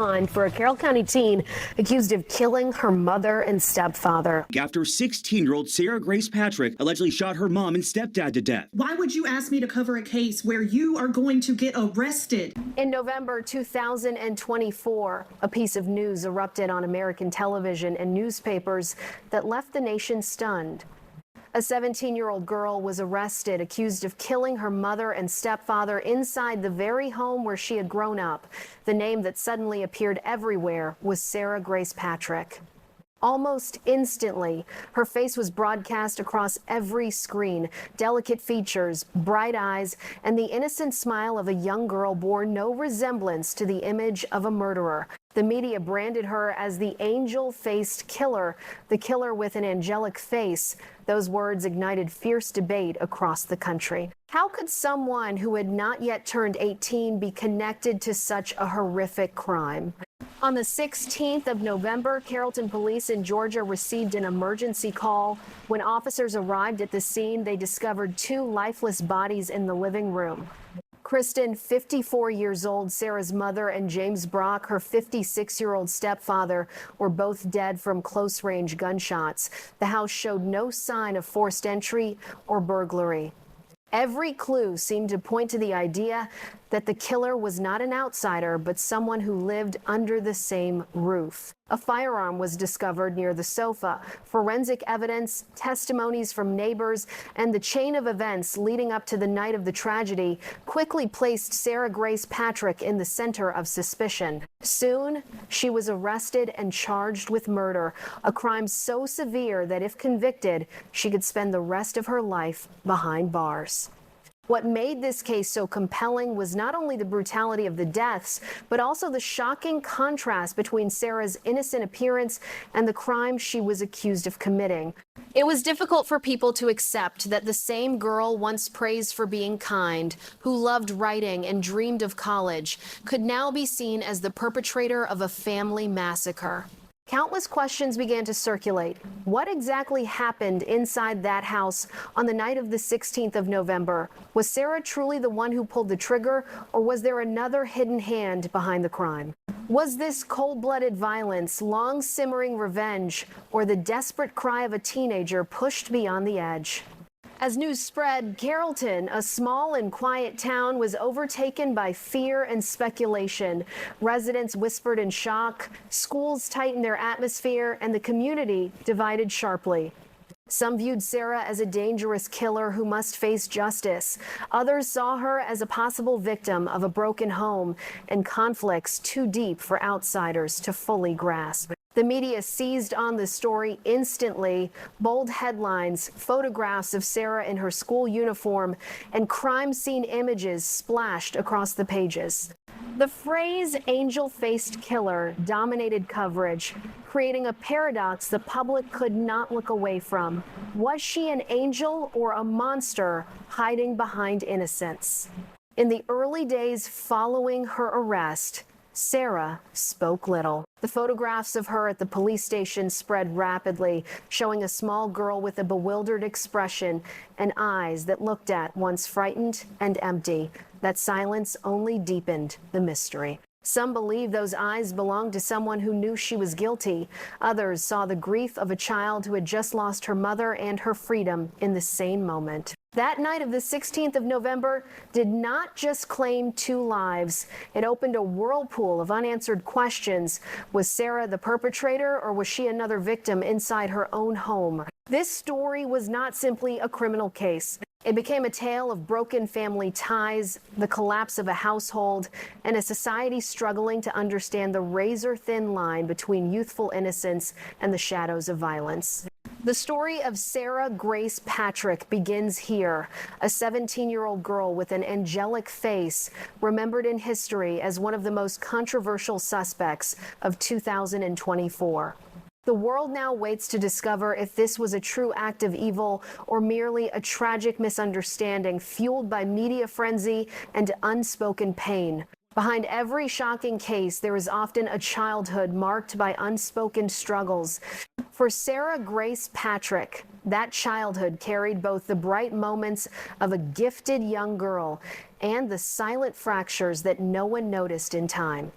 behind for a Carroll County teen accused of killing her mother and stepfather. After 16-year-old Sarah Grace Patrick allegedly shot her mom and stepdad to death. Why would you ask me to cover a case where you are going to get arrested? In November 2024, a piece of news erupted on American television and newspapers that left the nation stunned. A 17-year-old girl was arrested, accused of killing her mother and stepfather inside the very home where she had grown up. The name that suddenly appeared everywhere was Sarah Grace Patrick. Almost instantly, her face was broadcast across every screen. Delicate features, bright eyes, and the innocent smile of a young girl bore no resemblance to the image of a murderer. The media branded her as the angel-faced killer, the killer with an angelic face. Those words ignited fierce debate across the country. How could someone who had not yet turned 18 be connected to such a horrific crime? On the 16th of November, Carrollton police in Georgia received an emergency call. When officers arrived at the scene, they discovered two lifeless bodies in the living room. Kristen, 54 years old, Sarah's mother, and James Brock, her 56-year-old stepfather, were both dead from close-range gunshots. The house showed no sign of forced entry or burglary. Every clue seemed to point to the idea that the killer was not an outsider, but someone who lived under the same roof. A firearm was discovered near the sofa. Forensic evidence, testimonies from neighbors, and the chain of events leading up to the night of the tragedy quickly placed Sarah Grace Patrick in the center of suspicion. Soon, she was arrested and charged with murder, a crime so severe that if convicted, she could spend the rest of her life behind bars. What made this case so compelling was not only the brutality of the deaths, but also the shocking contrast between Sarah's innocent appearance and the crime she was accused of committing. It was difficult for people to accept that the same girl once praised for being kind, who loved writing and dreamed of college, could now be seen as the perpetrator of a family massacre. Countless questions began to circulate. What exactly happened inside that house on the night of the 16th of November? Was Sarah truly the one who pulled the trigger, or was there another hidden hand behind the crime? Was this cold-blooded violence, long-simmering revenge, or the desperate cry of a teenager pushed beyond the edge? As news spread, Carrollton, a small and quiet town, was overtaken by fear and speculation. Residents whispered in shock, schools tightened their atmosphere, and the community divided sharply. Some viewed Sarah as a dangerous killer who must face justice. Others saw her as a possible victim of a broken home and conflicts too deep for outsiders to fully grasp. The media seized on the story instantly. Bold headlines, photographs of Sarah in her school uniform, and crime scene images splashed across the pages. The phrase angel-faced killer dominated coverage, creating a paradox the public could not look away from. Was she an angel or a monster hiding behind innocence? In the early days following her arrest, Sarah spoke little. The photographs of her at the police station spread rapidly, showing a small girl with a bewildered expression and eyes that looked at once frightened and empty. That silence only deepened the mystery. Some believe those eyes belonged to someone who knew she was guilty. Others saw the grief of a child who had just lost her mother and her freedom in the same moment. That night of the 16th of November did not just claim two lives. It opened a whirlpool of unanswered questions. Was Sarah the perpetrator, or was she another victim inside her own home? This story was not simply a criminal case. It became a tale of broken family ties, the collapse of a household, and a society struggling to understand the razor-thin line between youthful innocence and the shadows of violence. The story of Sarah Grace Patrick begins here, a 17-year-old girl with an angelic face, remembered in history as one of the most controversial suspects of 2024. The world now waits to discover if this was a true act of evil or merely a tragic misunderstanding fueled by media frenzy and unspoken pain. Behind every shocking case, there is often a childhood marked by unspoken struggles. For Sarah Grace Patrick, that childhood carried both the bright moments of a gifted young girl and the silent fractures that no one noticed in time.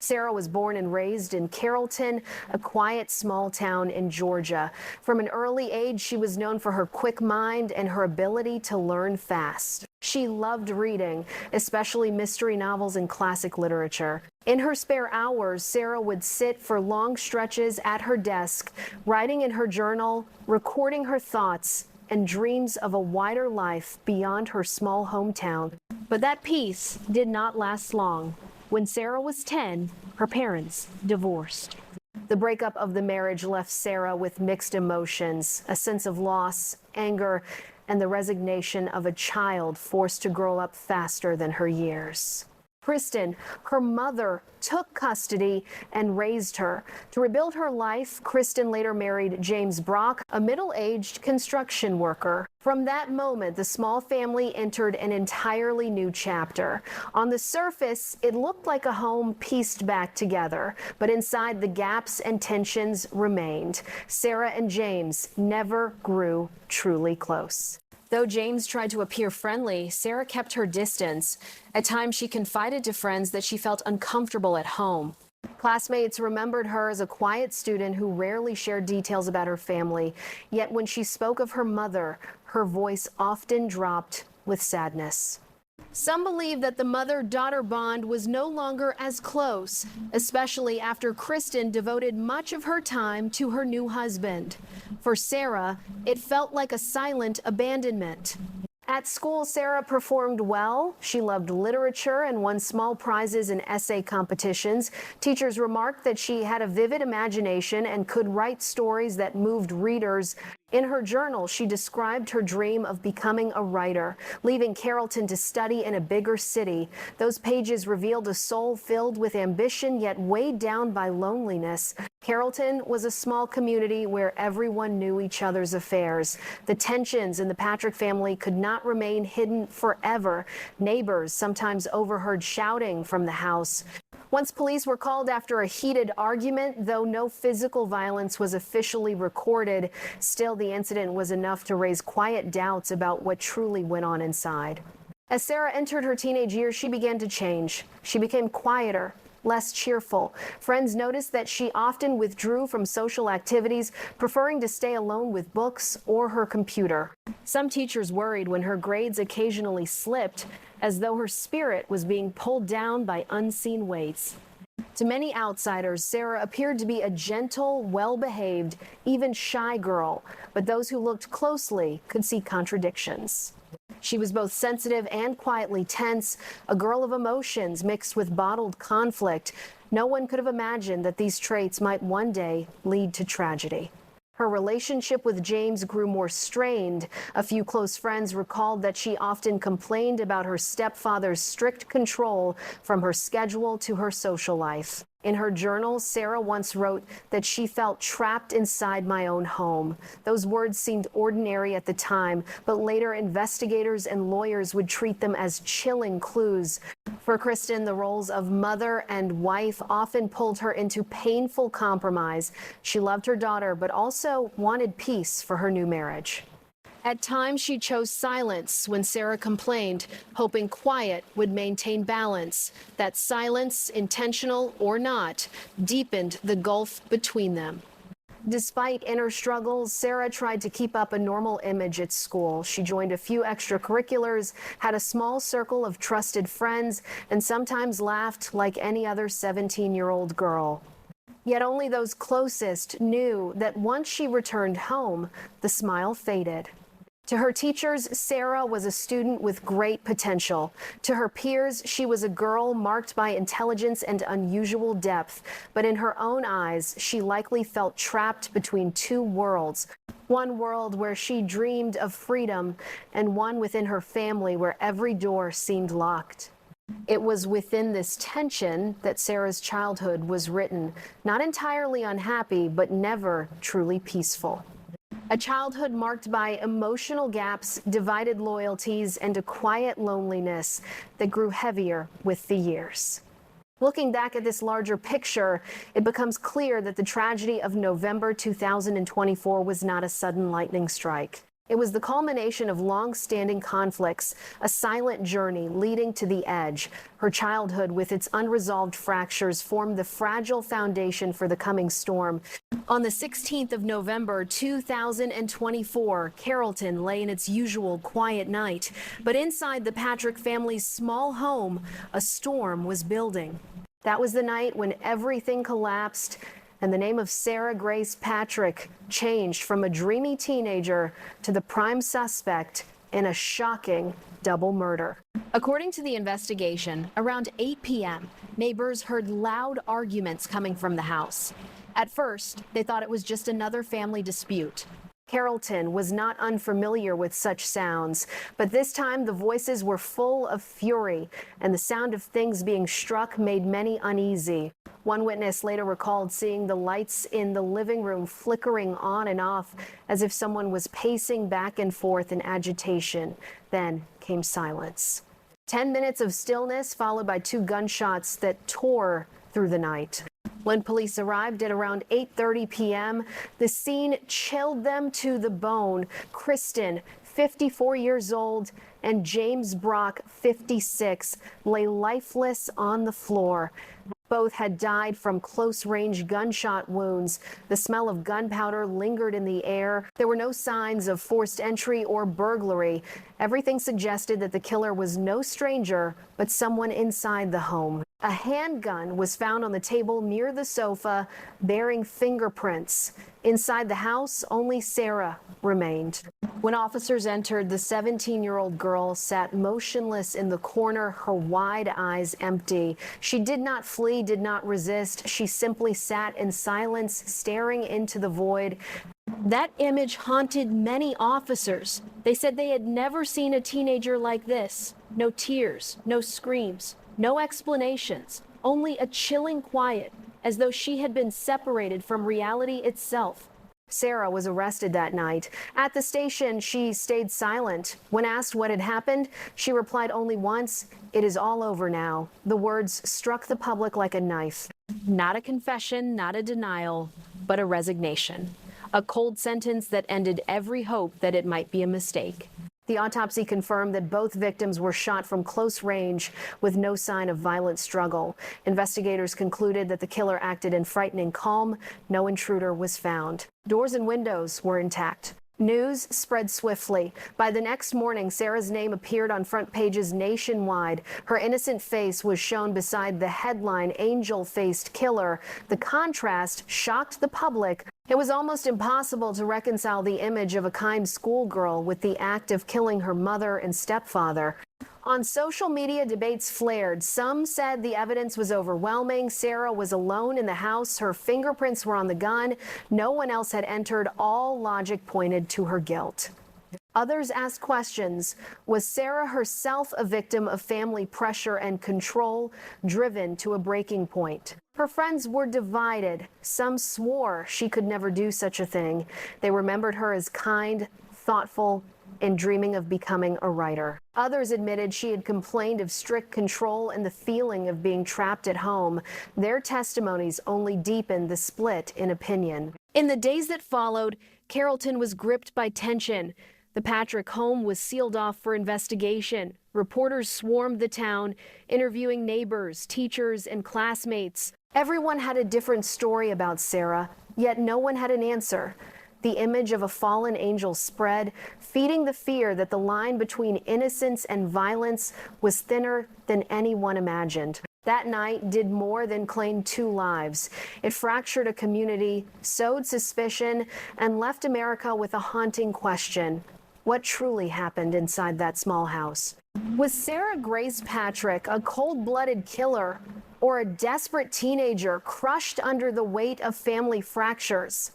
Sarah was born and raised in Carrollton, a quiet small town in Georgia. From an early age, she was known for her quick mind and her ability to learn fast. She loved reading, especially mystery novels and classic literature. In her spare hours, Sarah would sit for long stretches at her desk, writing in her journal, recording her thoughts and dreams of a wider life beyond her small hometown. But that peace did not last long. When Sarah was 10, her parents divorced. The breakup of the marriage left Sarah with mixed emotions, a sense of loss, anger, and the resignation of a child forced to grow up faster than her years. Kristen, her mother, took custody and raised her. To rebuild her life, Kristen later married James Brock, a middle-aged construction worker. From that moment, the small family entered an entirely new chapter. On the surface, it looked like a home pieced back together, but inside the gaps and tensions remained. Sarah and James never grew truly close. Though James tried to appear friendly, Sarah kept her distance. At times, she confided to friends that she felt uncomfortable at home. Classmates remembered her as a quiet student who rarely shared details about her family. Yet when she spoke of her mother, her voice often dropped with sadness. Some believe that the mother-daughter bond was no longer as close, especially after Kristen devoted much of her time to her new husband. For Sarah, it felt like a silent abandonment. At school, Sarah performed well. She loved literature and won small prizes in essay competitions. Teachers remarked that she had a vivid imagination and could write stories that moved readers. In her journal, she described her dream of becoming a writer, leaving Carrollton to study in a bigger city. Those pages revealed a soul filled with ambition yet weighed down by loneliness. Carrollton was a small community where everyone knew each other's affairs. The tensions in the Patrick family could not remain hidden forever. Neighbors sometimes overheard shouting from the house. Once police were called after a heated argument, though no physical violence was officially recorded, still the incident was enough to raise quiet doubts about what truly went on inside. As Sarah entered her teenage years, she began to change. She became quieter, less cheerful. Friends noticed that she often withdrew from social activities, preferring to stay alone with books or her computer. Some teachers worried when her grades occasionally slipped, as though her spirit was being pulled down by unseen weights. To many outsiders, Sarah appeared to be a gentle, well-behaved, even shy girl, but those who looked closely could see contradictions. She was both sensitive and quietly tense, a girl of emotions mixed with bottled conflict. No one could have imagined that these traits might one day lead to tragedy. Her relationship with James grew more strained. A few close friends recalled that she often complained about her stepfather's strict control from her schedule to her social life. In her journal, Sarah once wrote that she felt trapped inside my own home. Those words seemed ordinary at the time, but later investigators and lawyers would treat them as chilling clues. For Kristen, the roles of mother and wife often pulled her into painful compromise. She loved her daughter, but also wanted peace for her new marriage. At times, she chose silence when Sarah complained, hoping quiet would maintain balance. That silence, intentional or not, deepened the gulf between them. Despite inner struggles, Sarah tried to keep up a normal image at school. She joined a few extracurriculars, had a small circle of trusted friends, and sometimes laughed like any other 17-year-old girl. Yet only those closest knew that once she returned home, the smile faded. To her teachers, Sarah was a student with great potential. To her peers, she was a girl marked by intelligence and unusual depth. But in her own eyes, she likely felt trapped between two worlds. One world where she dreamed of freedom, and one within her family where every door seemed locked. It was within this tension that Sarah's childhood was written, not entirely unhappy, but never truly peaceful. A childhood marked by emotional gaps, divided loyalties, and a quiet loneliness that grew heavier with the years. Looking back at this larger picture, it becomes clear that the tragedy of November 2024 was not a sudden lightning strike. It was the culmination of long-standing conflicts, a silent journey leading to the edge. Her childhood, with its unresolved fractures, formed the fragile foundation for the coming storm. On the 16th of November, 2024, Carrollton lay in its usual quiet night. But inside the Patrick family's small home, a storm was building. That was the night when everything collapsed and the name of Sarah Grace Patrick changed from a dreamy teenager to the prime suspect in a shocking double murder. According to the investigation, around 8 p.m., neighbors heard loud arguments coming from the house. At first, they thought it was just another family dispute. Carrollton was not unfamiliar with such sounds, but this time the voices were full of fury, and the sound of things being struck made many uneasy. One witness later recalled seeing the lights in the living room flickering on and off as if someone was pacing back and forth in agitation. Then came silence. 10 minutes of stillness followed by 2 gunshots that tore through the night. When police arrived at around 8:30 p.m., the scene chilled them to the bone. Kristen, 54 years old, and James Brock, 56, lay lifeless on the floor. Both had died from close-range gunshot wounds. The smell of gunpowder lingered in the air. There were no signs of forced entry or burglary. Everything suggested that the killer was no stranger, but someone inside the home. A handgun was found on the table near the sofa, bearing fingerprints. Inside the house, only Sarah remained. When officers entered, the 17-year-old girl sat motionless in the corner, her wide eyes empty. She did not flee, did not resist. She simply sat in silence, staring into the void. That image haunted many officers. They said they had never seen a teenager like this. No tears, no screams, no explanations, only a chilling quiet, as though she had been separated from reality itself. Sarah was arrested that night. At the station, she stayed silent. When asked what had happened, she replied only once, "It is all over now." The words struck the public like a knife. Not a confession, not a denial, but a resignation. A cold sentence that ended every hope that it might be a mistake. The autopsy confirmed that both victims were shot from close range with no sign of violent struggle. Investigators concluded that the killer acted in frightening calm. No intruder was found. Doors and windows were intact. News spread swiftly. By the next morning, Sarah's name appeared on front pages nationwide. Her innocent face was shown beside the headline, "Angel-Faced Killer." The contrast shocked the public. It was almost impossible to reconcile the image of a kind schoolgirl with the act of killing her mother and stepfather. On social media, debates flared. Some said the evidence was overwhelming. Sarah was alone in the house. Her fingerprints were on the gun. No one else had entered. All logic pointed to her guilt. Others asked questions. Was Sarah herself a victim of family pressure and control, driven to a breaking point? Her friends were divided. Some swore she could never do such a thing. They remembered her as kind, thoughtful, and dreaming of becoming a writer. Others admitted she had complained of strict control and the feeling of being trapped at home. Their testimonies only deepened the split in opinion. In the days that followed, Carrollton was gripped by tension. The Patrick home was sealed off for investigation. Reporters swarmed the town, interviewing neighbors, teachers, and classmates. Everyone had a different story about Sarah, yet no one had an answer. The image of a fallen angel spread, feeding the fear that the line between innocence and violence was thinner than anyone imagined. That night did more than claim 2 lives. It fractured a community, sowed suspicion, and left America with a haunting question. What truly happened inside that small house? Was Sarah Grace Patrick a cold-blooded killer or a desperate teenager crushed under the weight of family fractures?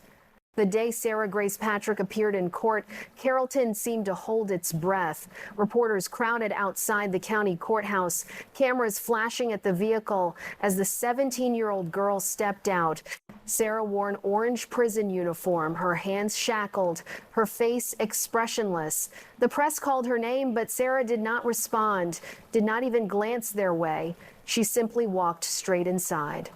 The day Sarah Grace Patrick appeared in court, Carrollton seemed to hold its breath. Reporters crowded outside the county courthouse, cameras flashing at the vehicle as the 17-year-old girl stepped out. Sarah wore an orange prison uniform, her hands shackled, her face expressionless. The press called her name, but Sarah did not respond, did not even glance their way. She simply walked straight inside.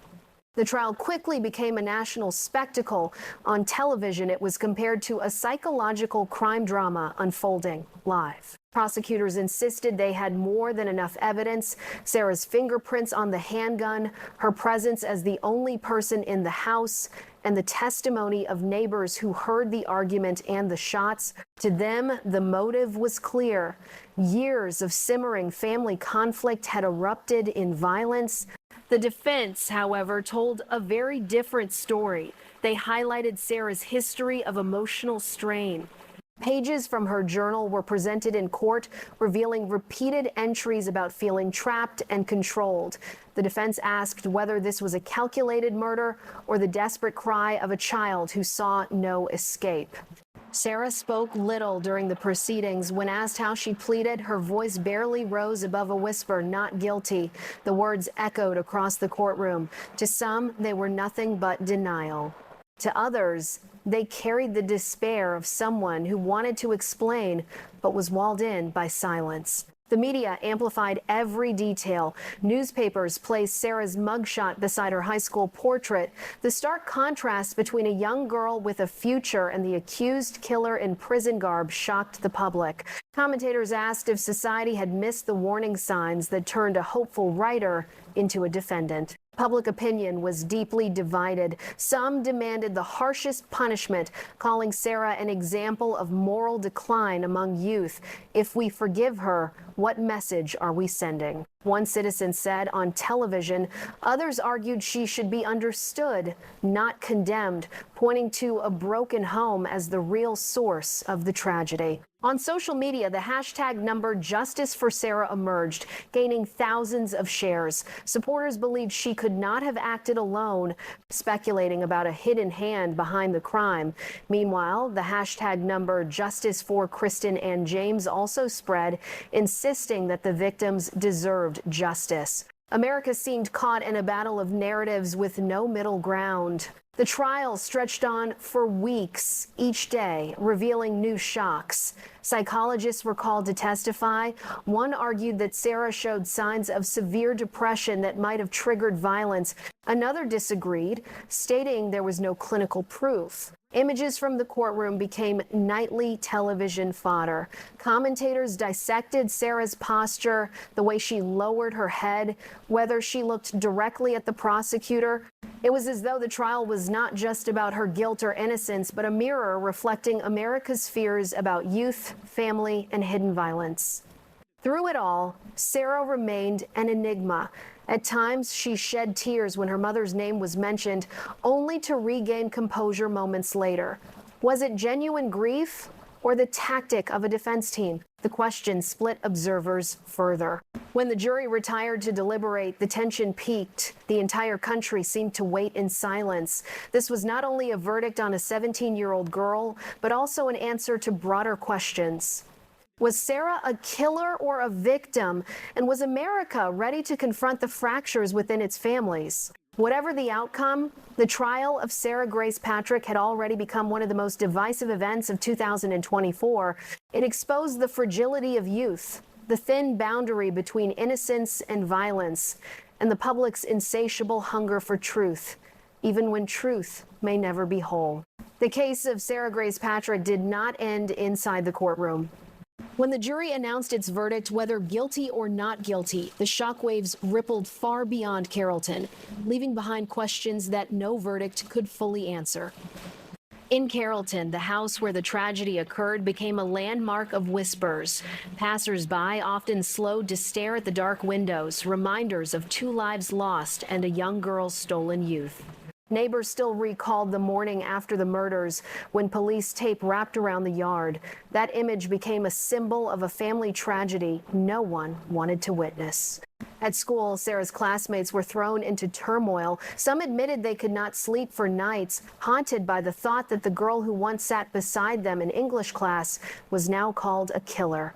The trial quickly became a national spectacle. On television, it was compared to a psychological crime drama unfolding live. Prosecutors insisted they had more than enough evidence: Sarah's fingerprints on the handgun, her presence as the only person in the house, and the testimony of neighbors who heard the argument and the shots. To them, the motive was clear. Years of simmering family conflict had erupted in violence. The defense, however, told a very different story. They highlighted Sarah's history of emotional strain. Pages from her journal were presented in court, revealing repeated entries about feeling trapped and controlled. The defense asked whether this was a calculated murder or the desperate cry of a child who saw no escape. Sarah spoke little during the proceedings. When asked how she pleaded, her voice barely rose above a whisper, "Not guilty." The words echoed across the courtroom. To some, they were nothing but denial. To others, they carried the despair of someone who wanted to explain but was walled in by silence. The media amplified every detail. Newspapers placed Sarah's mugshot beside her high school portrait. The stark contrast between a young girl with a future and the accused killer in prison garb shocked the public. Commentators asked if society had missed the warning signs that turned a hopeful writer into a defendant. Public opinion was deeply divided. Some demanded the harshest punishment, calling Sarah an example of moral decline among youth. If we forgive her, what message are we sending? One citizen said on television. Others argued she should be understood, not condemned, pointing to a broken home as the real source of the tragedy. On social media, the hashtag number Justice for Sarah emerged, gaining thousands of shares. Supporters believed she could not have acted alone, speculating about a hidden hand behind the crime. Meanwhile, the hashtag number Justice for Kristen and James also spread, insisting that the victims deserved justice. America seemed caught in a battle of narratives with no middle ground. The trial stretched on for weeks, each day, revealing new shocks. Psychologists were called to testify. One argued that Sarah showed signs of severe depression that might have triggered violence. Another disagreed, stating there was no clinical proof. Images from the courtroom became nightly television fodder. Commentators dissected Sarah's posture, the way she lowered her head, whether she looked directly at the prosecutor. It was as though the trial was not just about her guilt or innocence, but a mirror reflecting America's fears about youth, family, and hidden violence. Through it all, Sarah remained an enigma. At times, she shed tears when her mother's name was mentioned, only to regain composure moments later. Was it genuine grief or the tactic of a defense team? The question split observers further. When the jury retired to deliberate, the tension peaked. The entire country seemed to wait in silence. This was not only a verdict on a 17-year-old girl, but also an answer to broader questions. Was Sarah a killer or a victim? And was America ready to confront the fractures within its families? Whatever the outcome, the trial of Sarah Grace Patrick had already become one of the most divisive events of 2024. It exposed the fragility of youth, the thin boundary between innocence and violence, and the public's insatiable hunger for truth, even when truth may never be whole. The case of Sarah Grace Patrick did not end inside the courtroom. When the jury announced its verdict, whether guilty or not guilty, the shockwaves rippled far beyond Carrollton, leaving behind questions that no verdict could fully answer. In Carrollton, the house where the tragedy occurred became a landmark of whispers. Passers-by often slowed to stare at the dark windows, reminders of 2 lives lost and a young girl's stolen youth. Neighbors still recalled the morning after the murders when police tape wrapped around the yard. That image became a symbol of a family tragedy no one wanted to witness. At school, Sarah's classmates were thrown into turmoil. Some admitted they could not sleep for nights, haunted by the thought that the girl who once sat beside them in English class was now called a killer.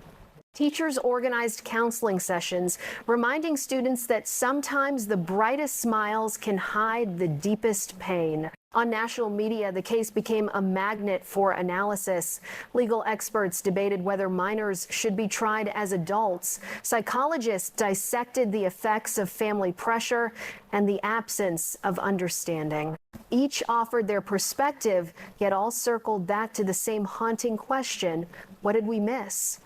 Teachers organized counseling sessions, reminding students that sometimes the brightest smiles can hide the deepest pain. On national media, the case became a magnet for analysis. Legal experts debated whether minors should be tried as adults. Psychologists dissected the effects of family pressure and the absence of understanding. Each offered their perspective, yet all circled back to the same haunting question: what did we miss?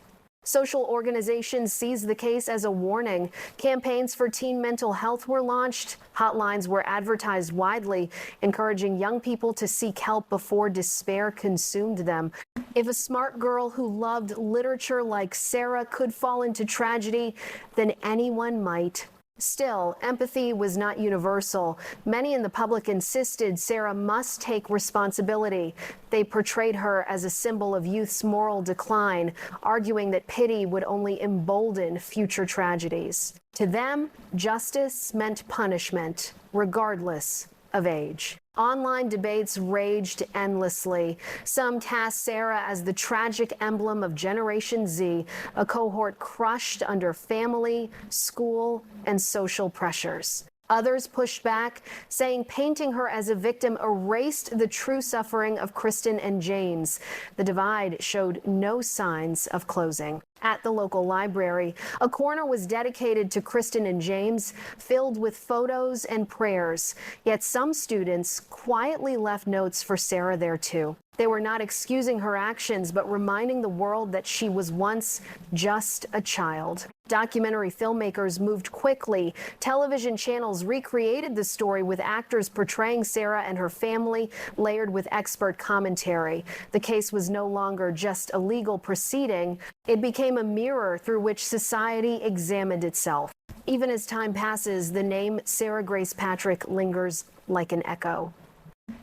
Social organizations seized the case as a warning. Campaigns for teen mental health were launched. Hotlines were advertised widely, encouraging young people to seek help before despair consumed them. If a smart girl who loved literature like Sarah could fall into tragedy, then anyone might. Still, empathy was not universal. Many in the public insisted Sarah must take responsibility. They portrayed her as a symbol of youth's moral decline, arguing that pity would only embolden future tragedies. To them, justice meant punishment, regardless of age. Online debates raged endlessly. Some tasked Sarah as the tragic emblem of Generation Z, a cohort crushed under family, school, and social pressures. Others pushed back, saying painting her as a victim erased the true suffering of Kristen and James. The divide showed no signs of closing. At the local library, a corner was dedicated to Kristen and James, filled with photos and prayers. Yet some students quietly left notes for Sarah there too. They were not excusing her actions, but reminding the world that she was once just a child. Documentary filmmakers moved quickly. Television channels recreated the story with actors portraying Sarah and her family, layered with expert commentary. The case was no longer just a legal proceeding. It became a mirror through which society examined itself. Even as time passes, the name Sarah Grace Patrick lingers like an echo.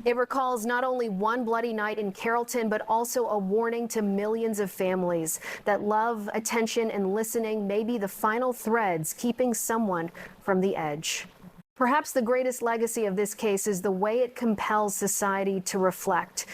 It recalls not only one bloody night in Carrollton, but also a warning to millions of families that love, attention, and listening may be the final threads keeping someone from the edge. Perhaps the greatest legacy of this case is the way it compels society to reflect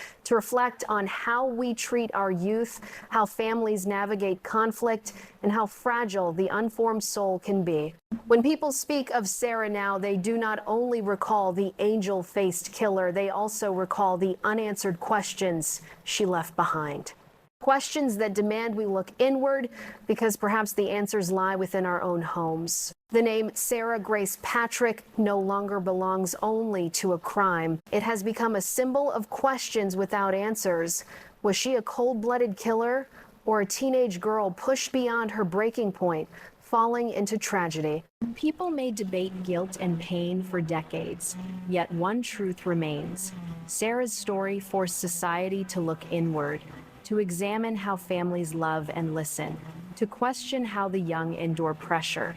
on how we treat our youth, how families navigate conflict, and how fragile the unformed soul can be. When people speak of Sarah now, they do not only recall the angel-faced killer, they also recall the unanswered questions she left behind. Questions that demand we look inward because perhaps the answers lie within our own homes. The name Sarah Grace Patrick no longer belongs only to a crime. It has become a symbol of questions without answers. Was she a cold-blooded killer or a teenage girl pushed beyond her breaking point, falling into tragedy? People may debate guilt and pain for decades, yet one truth remains. Sarah's story forced society to look inward, to examine how families love and listen, to question how the young endure pressure,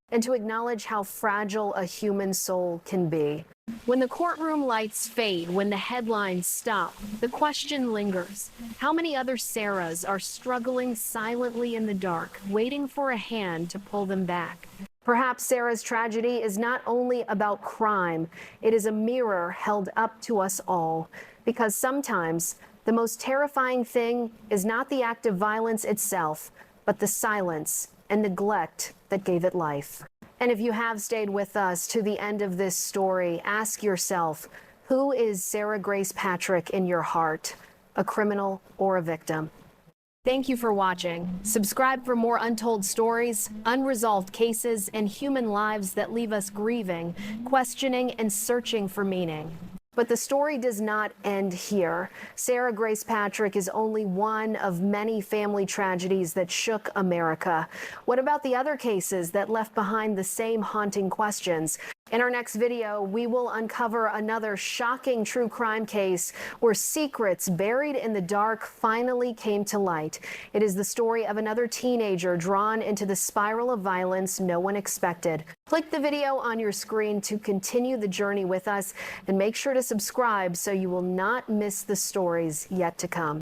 and to acknowledge how fragile a human soul can be. When the courtroom lights fade, when the headlines stop, the question lingers. How many other Sarahs are struggling silently in the dark, waiting for a hand to pull them back? Perhaps Sarah's tragedy is not only about crime, it is a mirror held up to us all, because sometimes the most terrifying thing is not the act of violence itself, but the silence and neglect that gave it life. And if you have stayed with us to the end of this story, ask yourself, who is Sarah Grace Patrick in your heart, a criminal or a victim? Thank you for watching. Subscribe for more untold stories, unresolved cases, and human lives that leave us grieving, questioning, and searching for meaning. But the story does not end here. Sarah Grace Patrick is only one of many family tragedies that shook America. What about the other cases that left behind the same haunting questions? In our next video, we will uncover another shocking true crime case where secrets buried in the dark finally came to light. It is the story of another teenager drawn into the spiral of violence no one expected. Click the video on your screen to continue the journey with us, and make sure to subscribe so you will not miss the stories yet to come.